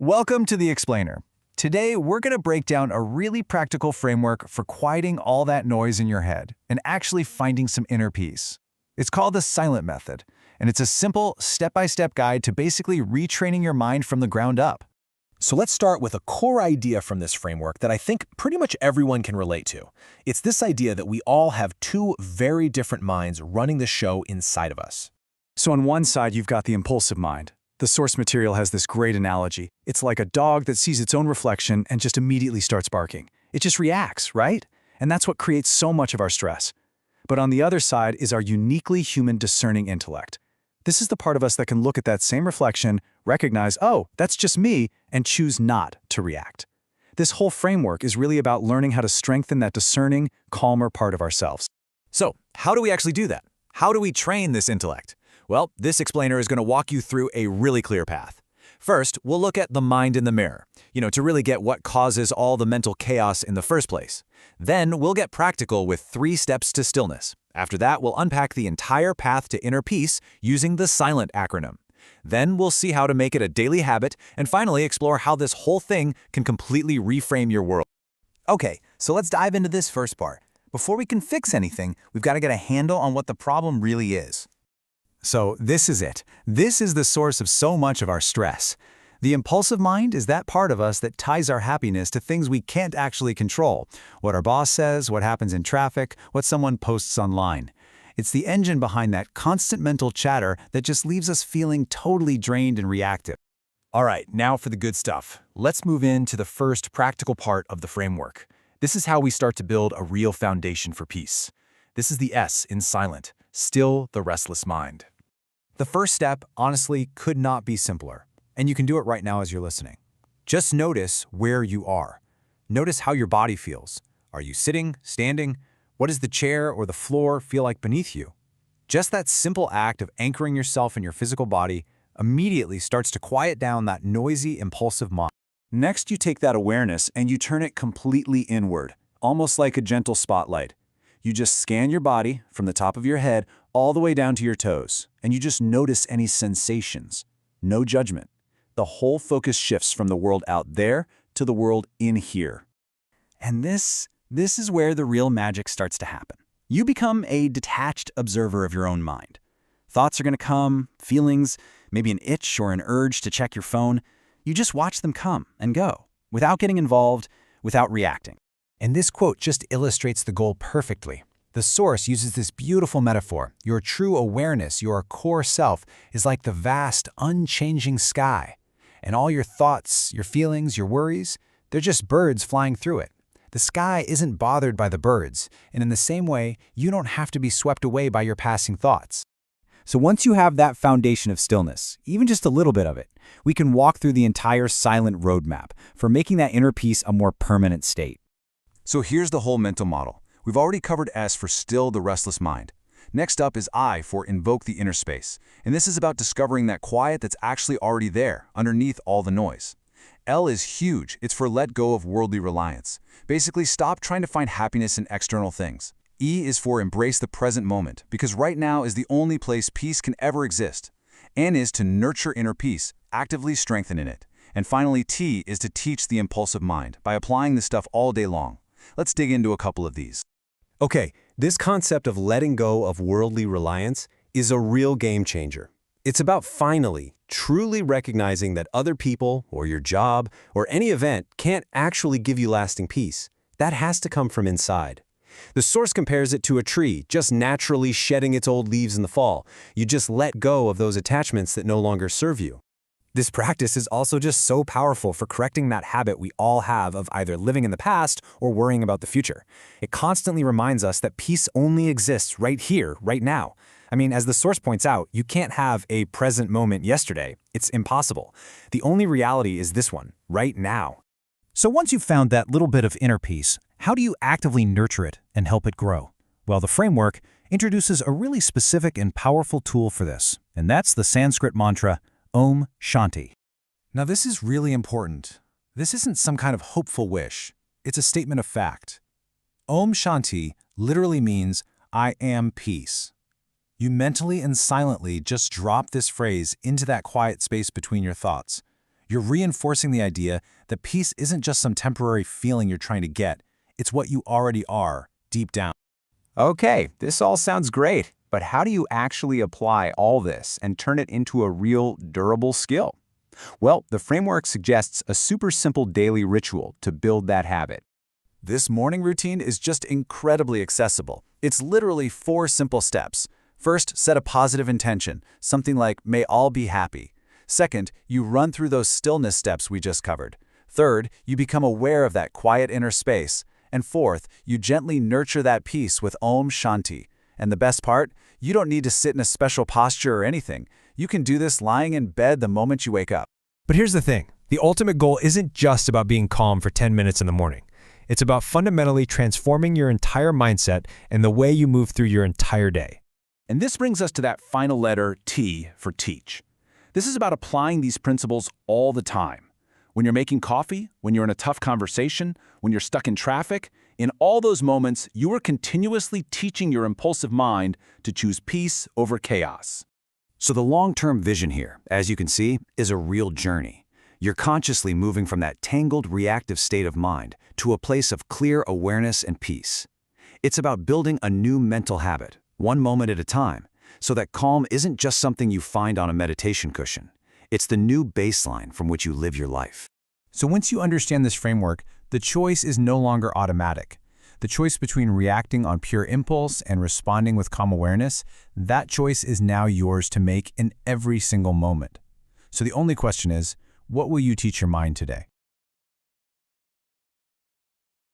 Welcome to The Explainer. Today, we're going to break down a really practical framework for quieting all that noise in your head and actually finding some inner peace. It's called the silent method, and it's a simple, step-by-step guide to basically retraining your mind from the ground up. So let's start with a core idea from this framework that I think pretty much everyone can relate to. It's this idea that we all have two very different minds running the show inside of us. So on one side, you've got the impulsive mind. The source material has this great analogy. It's like a dog that sees its own reflection and just immediately starts barking. It just reacts, right? And that's what creates so much of our stress. But on the other side is our uniquely human discerning intellect. This is the part of us that can look at that same reflection, recognize, oh, that's just me, and choose not to react. This whole framework is really about learning how to strengthen that discerning, calmer part of ourselves. So, how do we actually do that? How do we train this intellect? Well, this explainer is going to walk you through a really clear path. First, we'll look at the mind in the mirror, to really get what causes all the mental chaos in the first place. Then, we'll get practical with 3 steps to stillness. After that, we'll unpack the entire path to inner peace using the SILENT acronym. Then, we'll see how to make it a daily habit, and finally explore how this whole thing can completely reframe your world. Okay, so let's dive into this first part. Before we can fix anything, we've got to get a handle on what the problem really is. So this is it. This is the source of so much of our stress. The impulsive mind is that part of us that ties our happiness to things we can't actually control. What our boss says, what happens in traffic, what someone posts online. It's the engine behind that constant mental chatter that just leaves us feeling totally drained and reactive. All right, now for the good stuff. Let's move into the first practical part of the framework. This is how we start to build a real foundation for peace. This is the S in SILENT, still the restless mind. The first step, honestly, could not be simpler. And you can do it right now as you're listening. Just notice where you are. Notice how your body feels. Are you sitting, standing? What does the chair or the floor feel like beneath you? Just that simple act of anchoring yourself in your physical body immediately starts to quiet down that noisy, impulsive mind. Next, you take that awareness and you turn it completely inward, almost like a gentle spotlight. You just scan your body from the top of your head all the way down to your toes, and you just notice any sensations. No judgment. The whole focus shifts from the world out there to the world in here. And this is where the real magic starts to happen. You become a detached observer of your own mind. Thoughts are going to come, feelings, maybe an itch or an urge to check your phone. You just watch them come and go, without getting involved, without reacting. And this quote just illustrates the goal perfectly. The source uses this beautiful metaphor. Your true awareness, your core self, is like the vast, unchanging sky. And all your thoughts, your feelings, your worries, they're just birds flying through it. The sky isn't bothered by the birds, and in the same way, you don't have to be swept away by your passing thoughts. So once you have that foundation of stillness, even just a little bit of it, we can walk through the entire silent roadmap for making that inner peace a more permanent state. So here's the whole mental model. We've already covered S for still the restless mind. Next up is I for invoke the inner space. And this is about discovering that quiet that's actually already there, underneath all the noise. L is huge. It's for let go of worldly reliance. Basically, stop trying to find happiness in external things. E is for embrace the present moment, because right now is the only place peace can ever exist. N is to nurture inner peace, actively strengthen it. And finally, T is to teach the impulsive mind by applying this stuff all day long. Let's dig into a couple of these. Okay, this concept of letting go of worldly reliance is a real game changer. It's about finally, truly recognizing that other people, or your job, or any event can't actually give you lasting peace. That has to come from inside. The source compares it to a tree just naturally shedding its old leaves in the fall. You just let go of those attachments that no longer serve you. This practice is also just so powerful for correcting that habit we all have of either living in the past or worrying about the future. It constantly reminds us that peace only exists right here, right now. I mean, as the source points out, you can't have a present moment yesterday. It's impossible. The only reality is this one, right now. So once you've found that little bit of inner peace, how do you actively nurture it and help it grow? Well, the framework introduces a really specific and powerful tool for this, and that's the Sanskrit mantra, Om Shanti. Now this is really important. This isn't some kind of hopeful wish. It's a statement of fact. Om Shanti literally means, I am peace. You mentally and silently just drop this phrase into that quiet space between your thoughts. You're reinforcing the idea that peace isn't just some temporary feeling you're trying to get. It's what you already are, deep down. Okay, this all sounds great, but how do you actually apply all this and turn it into a real, durable skill? Well, the framework suggests a super simple daily ritual to build that habit. This morning routine is just incredibly accessible. It's literally 4 simple steps. First, set a positive intention, something like, may all be happy. Second, you run through those stillness steps we just covered. Third, you become aware of that quiet inner space. And fourth, you gently nurture that peace with Om Shanti. And the best part, you don't need to sit in a special posture or anything. You can do this lying in bed the moment you wake up. But here's the thing. The ultimate goal isn't just about being calm for 10 minutes in the morning. It's about fundamentally transforming your entire mindset and the way you move through your entire day. And this brings us to that final letter, T, for teach. This is about applying these principles all the time. When you're making coffee, when you're in a tough conversation, when you're stuck in traffic, in all those moments, you are continuously teaching your impulsive mind to choose peace over chaos. So the long-term vision here, as you can see, is a real journey. You're consciously moving from that tangled, reactive state of mind to a place of clear awareness and peace. It's about building a new mental habit, one moment at a time, so that calm isn't just something you find on a meditation cushion. It's the new baseline from which you live your life. So once you understand this framework, the choice is no longer automatic. The choice between reacting on pure impulse and responding with calm awareness, that choice is now yours to make in every single moment. So the only question is, what will you teach your mind today?